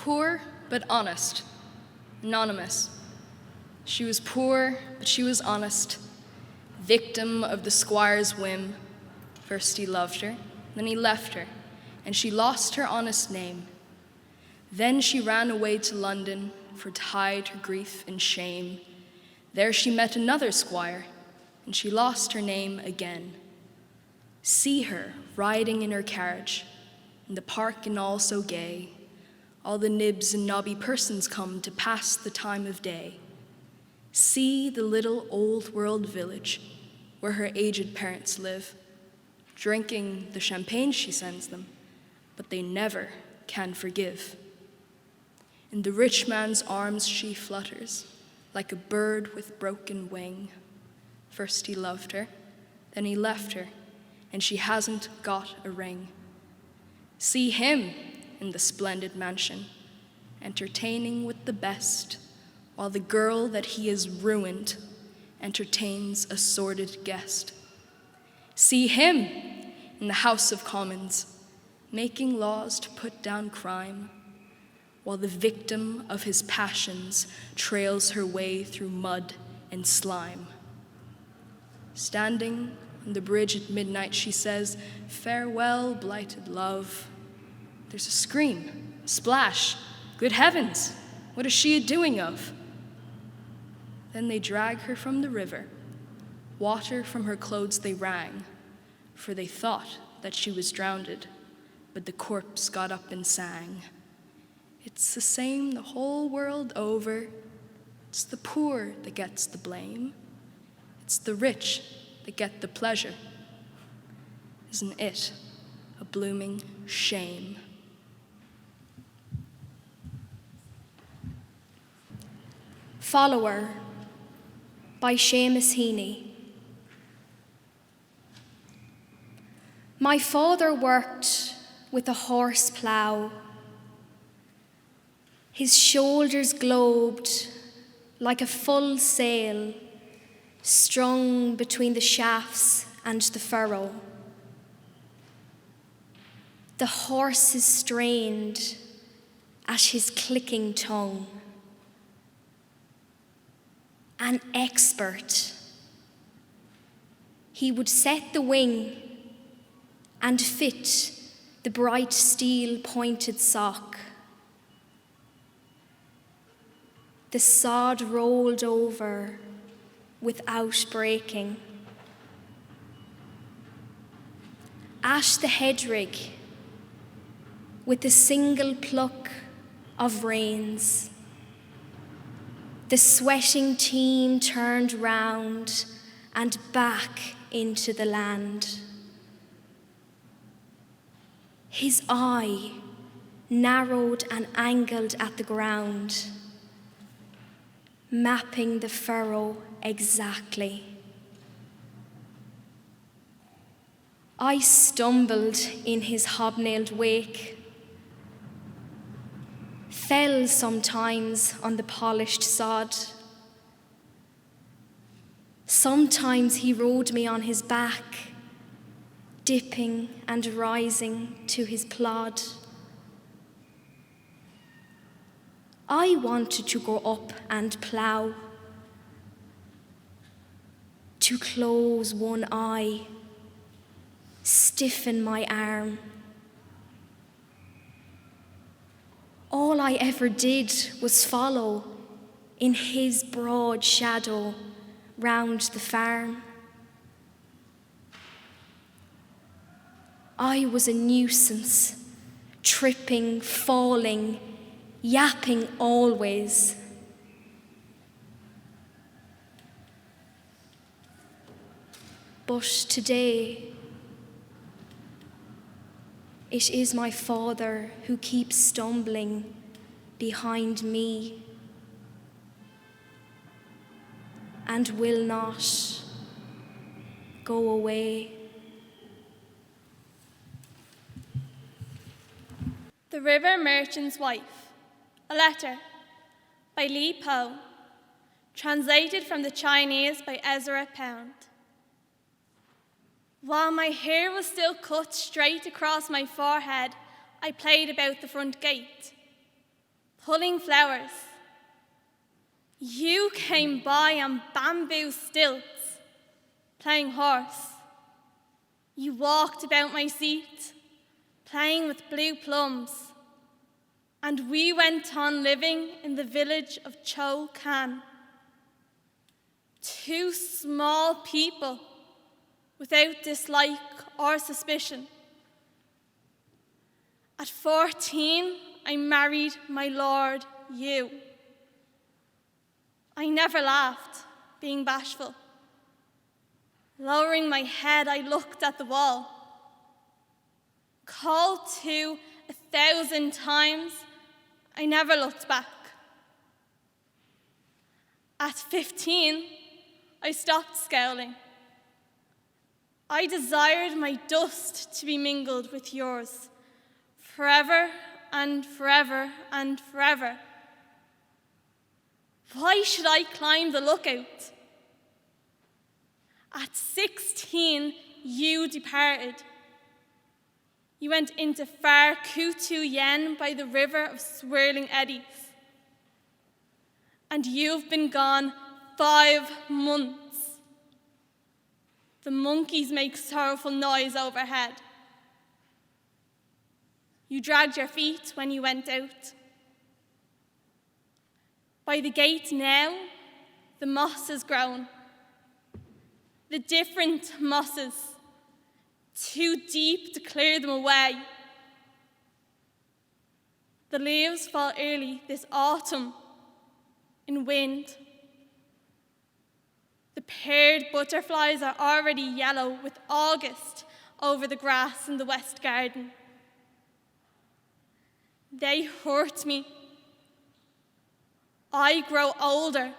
Poor but honest. Anonymous. She was poor, but she was honest. Victim of the squire's whim. First he loved her, then he left her, and she lost her honest name. Then she ran away to London for to hide her grief and shame. There she met another squire, and she lost her name again. See her riding in her carriage, in the park and all so gay. All the nibs and nobby persons come to pass the time of day. See the little old world village where her aged parents live, drinking the champagne she sends them, but they never can forgive. In the rich man's arms she flutters, like a bird with broken wing. First he loved her, then he left her, and she hasn't got a ring. See him in the splendid mansion, entertaining with the best, while the girl that he has ruined entertains a sordid guest. See him in the House of Commons, making laws to put down crime, while the victim of his passions trails her way through mud and slime. Standing on the bridge at midnight, she says, "Farewell, blighted love." There's a scream, a splash. Good heavens, what is she a-doing of? Then they drag her from the river. Water from her clothes they wrang, for they thought that she was drowned, but the corpse got up and sang. It's the same the whole world over. It's the poor that gets the blame. It's the rich that get the pleasure. Isn't it a blooming shame? Follower by Seamus Heaney. My father worked with a horse plough. His shoulders globed like a full sail strung between the shafts and the furrow. The horses strained at his clicking tongue. An expert, he would set the wing and fit the bright steel-pointed sock. The sod rolled over without breaking. At the headrig, with a single pluck of reins, the sweating team turned round and back into the land. His eye narrowed and angled at the ground, mapping the furrow exactly. I stumbled in his hobnailed wake, fell sometimes on the polished sod. Sometimes he rode me on his back, dipping and rising to his plod. I wanted to go up and plough, to close one eye, stiffen my arm. All I ever did was follow in his broad shadow round the farm. I was a nuisance, tripping, falling, yapping always. But today, it is my father who keeps stumbling behind me and will not go away. The River Merchant's Wife, a letter by Li Po, translated from the Chinese by Ezra Pound. While my hair was still cut straight across my forehead, I played about the front gate. pulling flowers. You came by on bamboo stilts, playing horse. You walked about my seat, playing with blue plums. And we went on living in the village of Cho Can. Two small people without dislike or suspicion. At 14, I married my Lord, you. I never laughed, being bashful. Lowering my head, I looked at the wall. Called to 1,000 times, I never looked back. At 15, I stopped scowling. I desired my dust to be mingled with yours, forever and forever and forever. Why should I climb the lookout? At 16, you departed. You went into far Kutu Yen by the river of swirling eddies. And you've been gone 5 months. The monkeys make sorrowful noise overhead. You dragged your feet when you went out. By the gate now, the moss has grown. The different mosses, too deep to clear them away. The leaves fall early this autumn in wind. The paired butterflies are already yellow with August over the grass in the west garden. They hurt me. I grow older.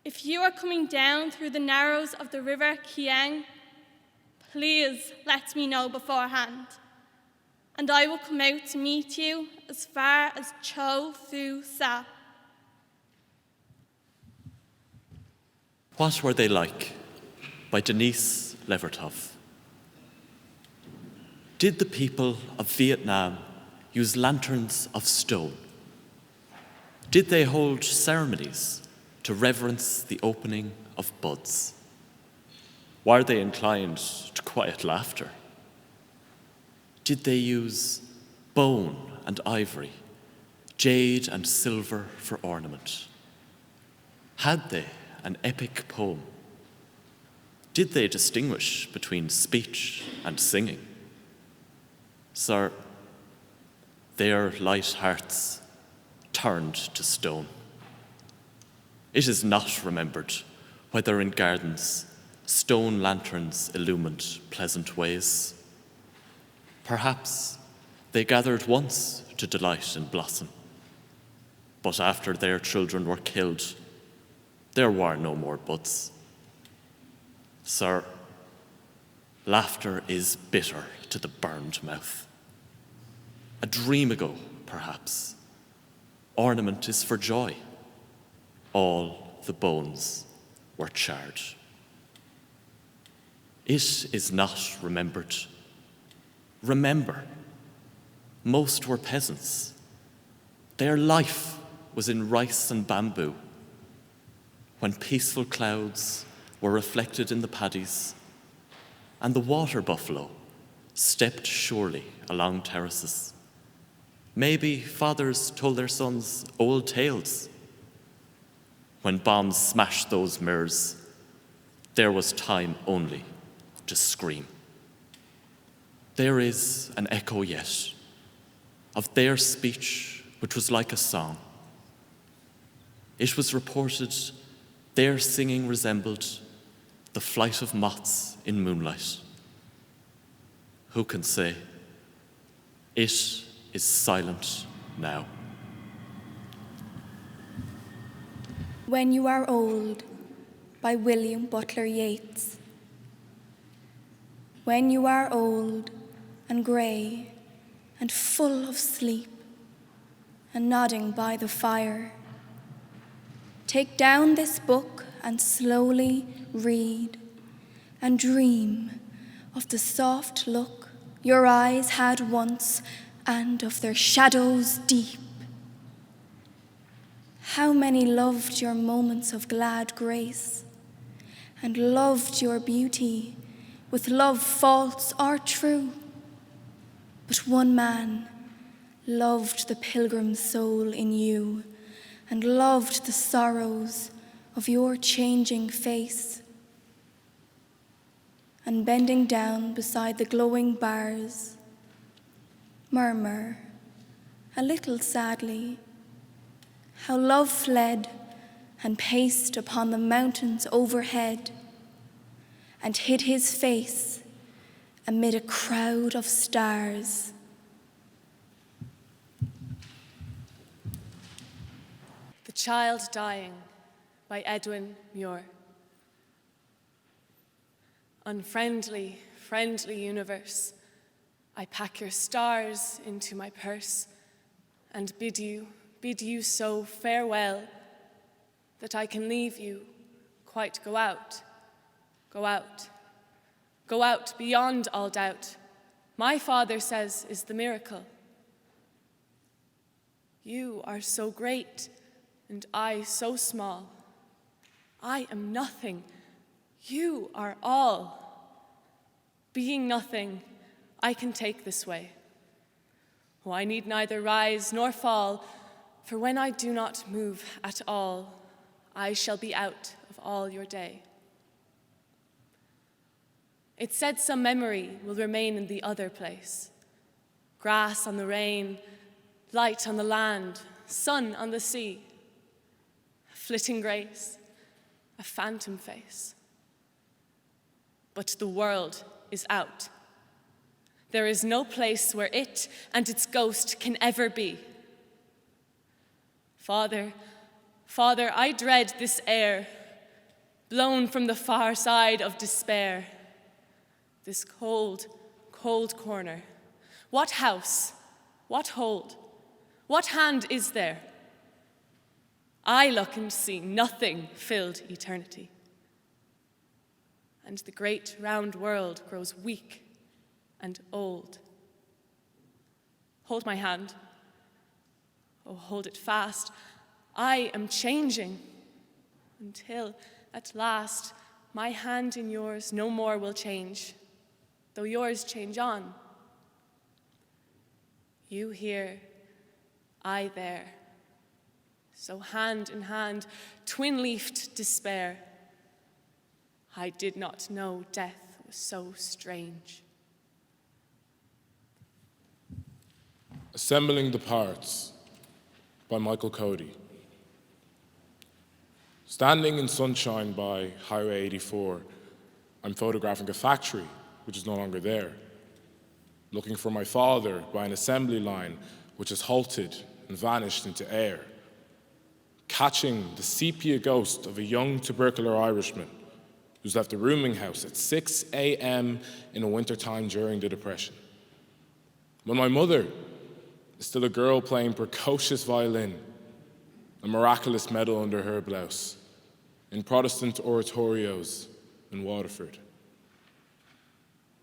If you are coming down through the narrows of the river Kiang, please let me know beforehand, and I will come out to meet you as far as Cho Fu Sa. What Were They Like? By Denise Levertov. Did the people of Vietnam use lanterns of stone? Did they hold ceremonies to reverence the opening of buds? Were they inclined to quiet laughter? Did they use bone and ivory, jade and silver for ornament? Had they an epic poem? Did they distinguish between speech and singing? Sir, their light hearts turned to stone. It is not remembered whether in gardens stone lanterns illumined pleasant ways. Perhaps they gathered once to delight in blossom, but after their children were killed, there were no more buds. Sir, laughter is bitter to the burned mouth. A dream ago, perhaps, ornament is for joy. All the bones were charred. It is not remembered. Remember, most were peasants. Their life was in rice and bamboo. When peaceful clouds were reflected in the paddies, and the water buffalo stepped surely along terraces. Maybe fathers told their sons old tales. When bombs smashed those mirrors, there was time only to scream. There is an echo yet of their speech, which was like a song. It was reported their singing resembled the flight of moths in moonlight. Who can say? It is silent now. When You Are Old by William Butler Yeats. When you are old and grey and full of sleep and nodding by the fire, take down this book and slowly read and dream of the soft look your eyes had once and of their shadows deep. How many loved your moments of glad grace, and loved your beauty with love false or true. But one man loved the pilgrim soul in you, and loved the sorrows of your changing face. And bending down beside the glowing bars, murmur, a little sadly, how love fled and paced upon the mountains overhead, and hid his face amid a crowd of stars. The Child Dying by Edwin Muir. Unfriendly, friendly universe, I pack your stars into my purse and bid you so farewell that I can leave you quite go out beyond all doubt. My Father says is the miracle. You are so great and I so small. I am nothing, you are all. Being nothing, I can take this way. Oh, I need neither rise nor fall, for when I do not move at all, I shall be out of all your day. It's said some memory will remain in the other place. Grass on the rain, light on the land, sun on the sea. A flitting grace, a phantom face. But the world is out. There is no place where it and its ghost can ever be. Father, I dread this air, blown from the far side of despair. This cold, cold corner. What house, what hold, what hand is there? I look and see nothing filled eternity. And the great round world grows weak and old. Hold my hand. Oh, hold it fast. I am changing until at last my hand in yours no more will change, though yours change on. You here, I there. So hand in hand, twin-leafed despair. I did not know death was so strange. Assembling the Parts by Michael Cody. Standing in sunshine by Highway 84, I'm photographing a factory which is no longer there. Looking for my father by an assembly line which has halted and vanished into air. Catching the sepia ghost of a young tubercular Irishman who's left a rooming house at 6 a.m. in the wintertime during the Depression. When my mother is still a girl playing precocious violin, a miraculous medal under her blouse, in Protestant oratorios in Waterford.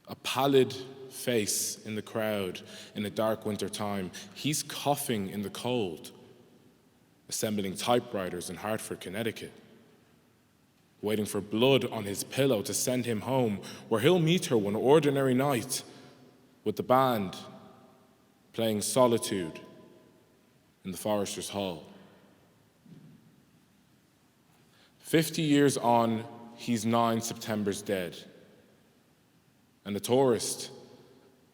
A pallid face in the crowd in a dark winter time. He's coughing in the cold, assembling typewriters in Hartford, Connecticut, waiting for blood on his pillow to send him home, where he'll meet her one ordinary night with the band playing Solitude in the Foresters' Hall. 50 years on, he's 9 Septembers dead. And a tourist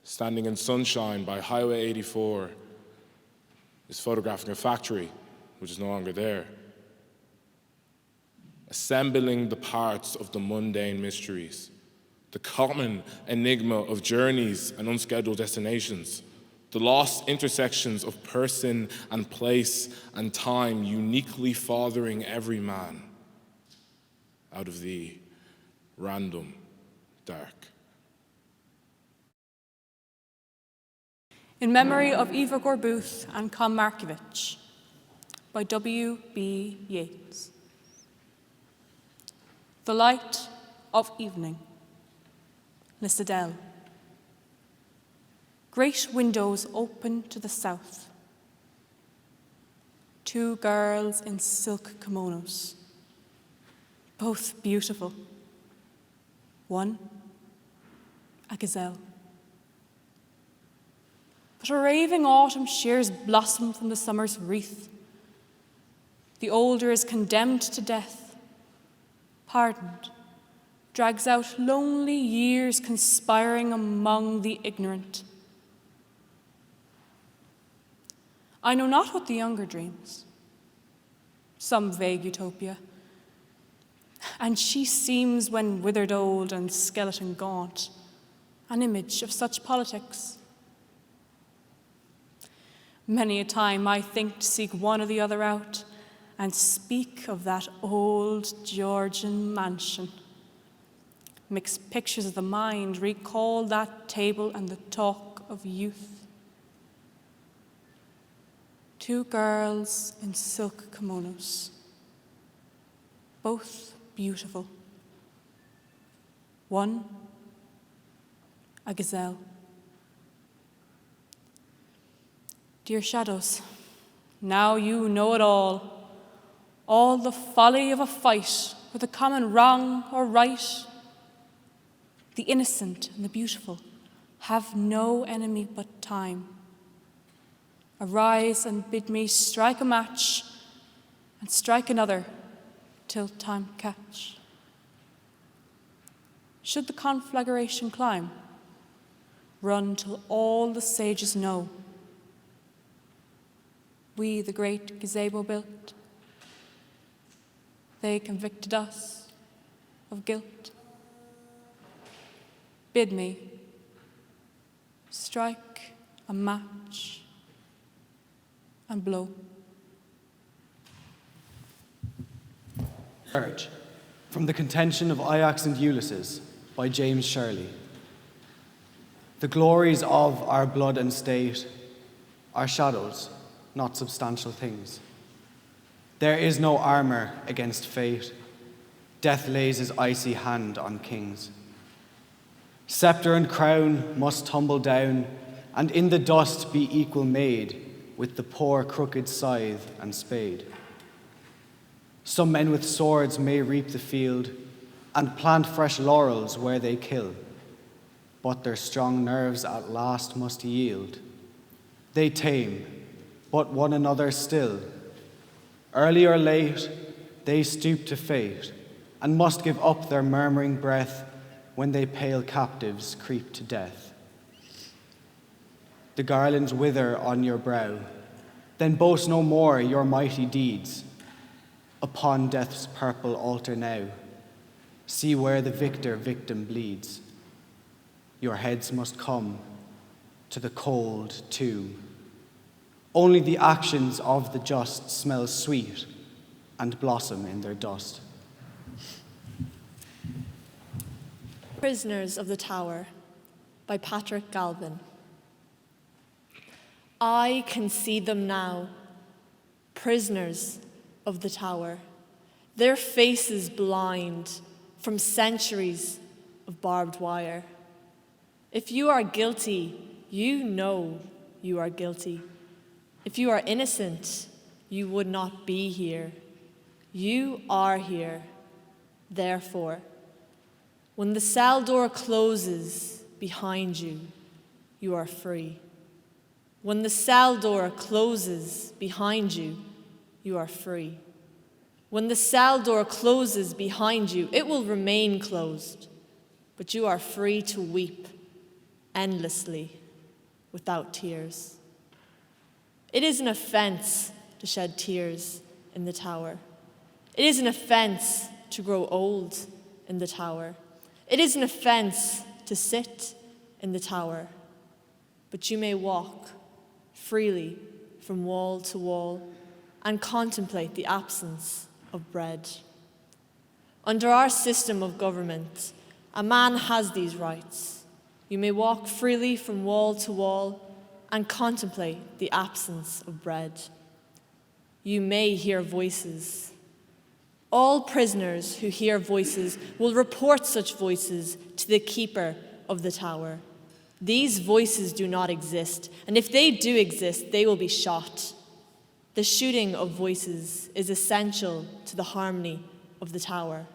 standing in sunshine by Highway 84 is photographing a factory which is no longer there. Assembling the parts of the mundane mysteries, the common enigma of journeys and unscheduled destinations, the lost intersections of person and place and time, uniquely fathering every man out of the random dark. In memory of Eva Gorbuth and Con Markievicz by W.B. Yeats. The light of evening. Lissadell. great windows open to the south. 2 girls in silk kimonos, both beautiful. One, a gazelle. But a raving autumn shears blossom from the summer's wreath. The older is condemned to death, pardoned, drags out lonely years conspiring among the ignorant. I know not what the younger dreams, some vague utopia, and she seems, when withered old and skeleton gaunt, an image of such politics. Many a time I think to seek one or the other out and speak of that old Georgian mansion. Mixed pictures of the mind recall that table and the talk of youth. 2 girls in silk kimonos, both beautiful. One, a gazelle. Dear shadows, now you know it all the folly of a fight with a common wrong or right. The innocent and the beautiful have no enemy but time. Arise and bid me strike a match and strike another till time catch. Should the conflagration climb, run till all the sages know. We the great gazebo built, they convicted us of guilt. Bid me strike a match and blow. Urge, from the Contention of Ajax and Ulysses by James Shirley. The glories of our blood and state are shadows, not substantial things. There is no armor against fate. Death lays his icy hand on kings. Scepter and crown must tumble down, and in the dust be equal made with the poor crooked scythe and spade. Some men with swords may reap the field and plant fresh laurels where they kill, but their strong nerves at last must yield. They tame, but one another still. Early or late, they stoop to fate and must give up their murmuring breath when they pale captives creep to death. The garlands wither on your brow, then boast no more your mighty deeds. Upon death's purple altar now, see where the victor victim bleeds. Your heads must come to the cold tomb. Only the actions of the just smell sweet and blossom in their dust. Prisoners of the Tower by Patrick Galvin. I can see them now, prisoners of the Tower, their faces blind from centuries of barbed wire. If you are guilty, you know you are guilty. If you are innocent, you would not be here. You are here. Therefore, when the cell door closes behind you, you are free. When the cell door closes behind you, you are free. When the cell door closes behind you, it will remain closed, but you are free to weep endlessly without tears. It is an offense to shed tears in the Tower. It is an offense to grow old in the Tower. It is an offense to sit in the Tower, but you may walk freely from wall to wall and contemplate the absence of bread. Under our system of government, a man has these rights. You may walk freely from wall to wall and contemplate the absence of bread. You may hear voices. All prisoners who hear voices will report such voices to the keeper of the tower. These voices do not exist, and if they do exist, they will be shot. The shooting of voices is essential to the harmony of the tower.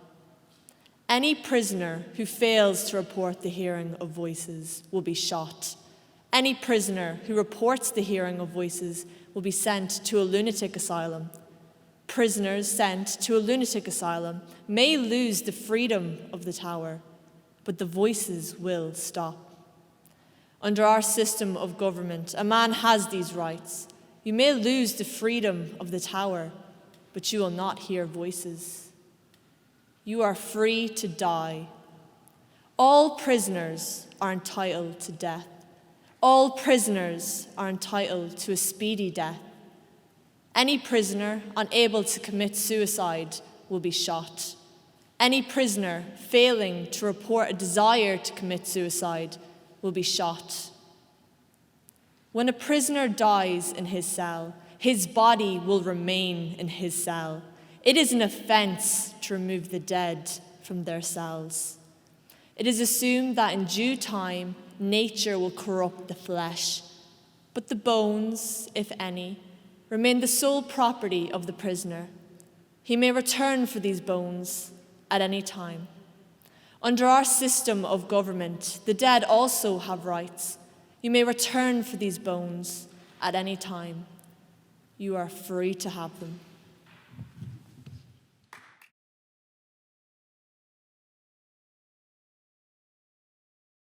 Any prisoner who fails to report the hearing of voices will be shot. Any prisoner who reports the hearing of voices will be sent to a lunatic asylum. Prisoners sent to a lunatic asylum may lose the freedom of the tower, but the voices will stop. Under our system of government, a man has these rights. You may lose the freedom of the tower, but you will not hear voices. You are free to die. All prisoners are entitled to death. All prisoners are entitled to a speedy death. Any prisoner unable to commit suicide will be shot. Any prisoner failing to report a desire to commit suicide will be shot. When a prisoner dies in his cell, his body will remain in his cell. It is an offense to remove the dead from their cells. It is assumed that in due time, nature will corrupt the flesh, but the bones, if any, remain the sole property of the prisoner. He may return for these bones at any time. Under our system of government, the dead also have rights. You may return for these bones at any time. You are free to have them.